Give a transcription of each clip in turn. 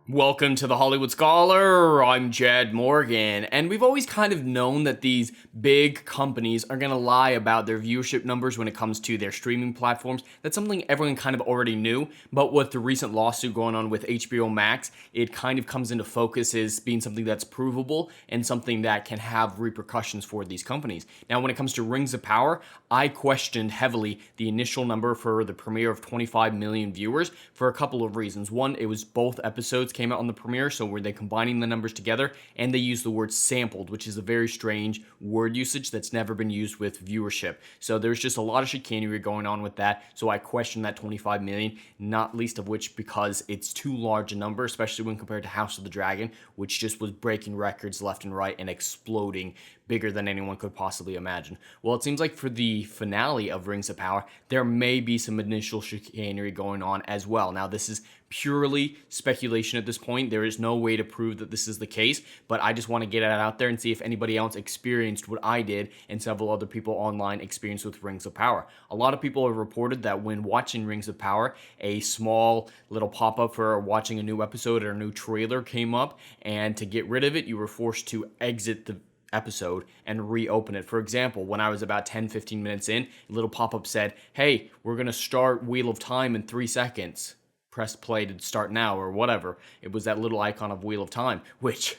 Welcome to the Hollywood Scholar. I'm Jed Morgan, and we've always kind of known that these big companies are going to lie about their viewership numbers when it comes to their streaming platforms. That's something everyone kind of already knew, but with the recent lawsuit going on with HBO Max, it kind of comes into focus as being something that's provable and something that can have repercussions for these companies. Now, when it comes to Rings of Power, I questioned heavily the initial number for the premiere of 25 million viewers for a couple of reasons. One, it was both episodes came out on the premiere, so were they combining the numbers together? And they used the word sampled, which is a very strange word usage that's never been used with viewership. So there's just a lot of chicanery going on with that. So I question that 25 million, not least of which because it's too large a number, especially when compared to House of the Dragon, which just was breaking records left and right and exploding bigger than anyone could possibly imagine. Well, it seems like for the finale of Rings of Power, there may be some initial chicanery going on as well. Now, this is purely speculation at this point. There is no way to prove that this is the case, but I just want to get it out there and see if anybody else experienced what I did and several other people online experienced with Rings of Power. A lot of people have reported that when watching Rings of Power, a small little pop-up for watching a new episode or a new trailer came up, and to get rid of it, you were forced to exit the episode and reopen it. For example, when I was about 10-15 minutes in, a little pop-up said, "Hey, we're going to start Wheel of Time in 3 seconds. Press play to start now," or whatever. It was that little icon of Wheel of Time, which,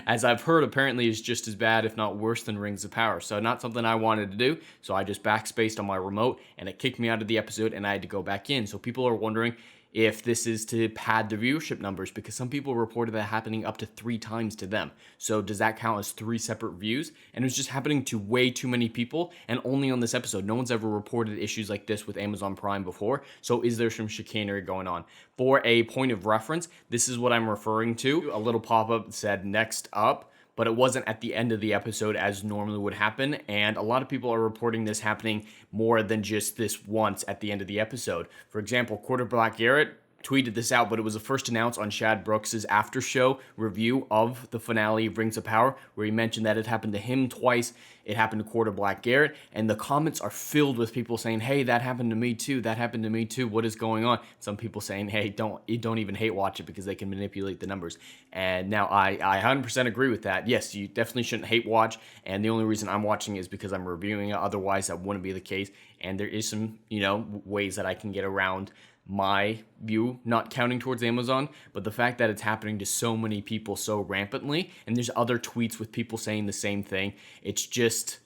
as I've heard, apparently is just as bad, if not worse, than Rings of Power. So not something I wanted to do. So I just backspaced on my remote and it kicked me out of the episode and I had to go back in. So people are wondering if this is to pad the viewership numbers, because some people reported that happening up to 3 times to them. So does that count as 3 separate views? And it was just happening to way too many people and only on this episode. No one's ever reported issues like this with Amazon Prime before. So is there some chicanery going on? For a point of reference, this is what I'm referring to. A little pop-up said next up, but it wasn't at the end of the episode as normally would happen. And a lot of people are reporting this happening more than just this once at the end of the episode. For example, Quarter Black Garrett tweeted this out, but it was the first announced on Shad Brooks's after show review of the finale of Rings of Power, where he mentioned that it happened to him twice. It happened to Quarter Black Garrett, and the comments are filled with people saying, "Hey, that happened to me too. That happened to me too. What is going on?" Some people saying, "Hey, don't even hate watch it because they can manipulate the numbers." And now I 100% agree with that. Yes, you definitely shouldn't hate watch, and the only reason I'm watching is because I'm reviewing it. Otherwise, that wouldn't be the case. And there is some, ways that I can get around my view not counting towards Amazon, but the fact that it's happening to so many people so rampantly, and there's other tweets with people saying the same thing, it's just,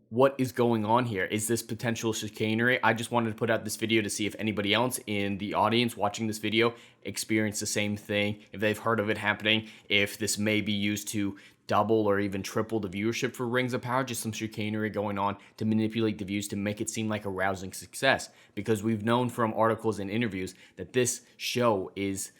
what is going on here? Is this potential chicanery? I just wanted to put out this video to see if anybody else in the audience watching this video experienced the same thing, if they've heard of it happening, if this may be used to double or even triple the viewership for Rings of Power, just some chicanery going on to manipulate the views to make it seem like a rousing success. Because we've known from articles and interviews that this show is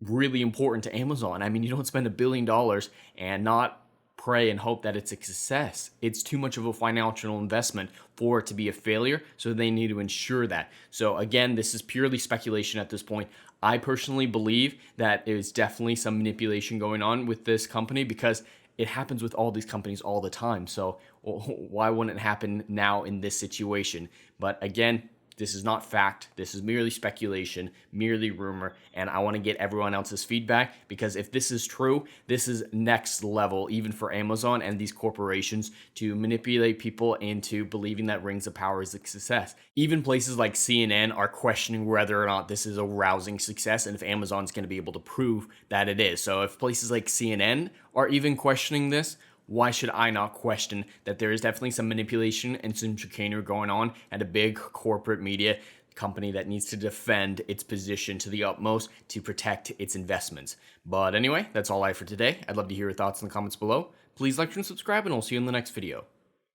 really important to Amazon. I mean, you don't spend $1 billion and not pray and hope that it's a success. It's too much of a financial investment for it to be a failure, so they need to ensure that. So again, this is purely speculation at this point. I personally believe that there's definitely some manipulation going on with this company, because it happens with all these companies all the time. So why wouldn't it happen now in this situation? But again, this is not fact. This is merely speculation, merely rumor, and I want to get everyone else's feedback, because if this is true, this is next level even for Amazon and these corporations to manipulate people into believing that Rings of Power is a success. Even places like CNN are questioning whether or not this is a rousing success and if Amazon's going to be able to prove that it is. So if places like CNN are even questioning this, why should I not question that there is definitely some manipulation and some chicanery going on at a big corporate media company that needs to defend its position to the utmost to protect its investments? But anyway, that's all I have for today. I'd love to hear your thoughts in the comments below. Please like and subscribe, and I'll see you in the next video.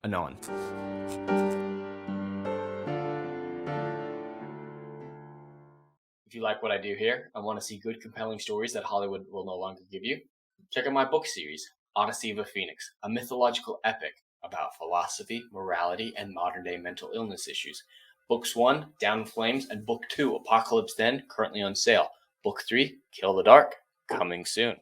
Anon. If you like what I do here and want to see good, compelling stories that Hollywood will no longer give you, check out my book series, Odyssey of a Phoenix, a mythological epic about philosophy, morality, and modern-day mental illness issues. Books 1, Down in Flames, and Book 2, Apocalypse Then, currently on sale. Book 3, Kill the Dark, coming soon.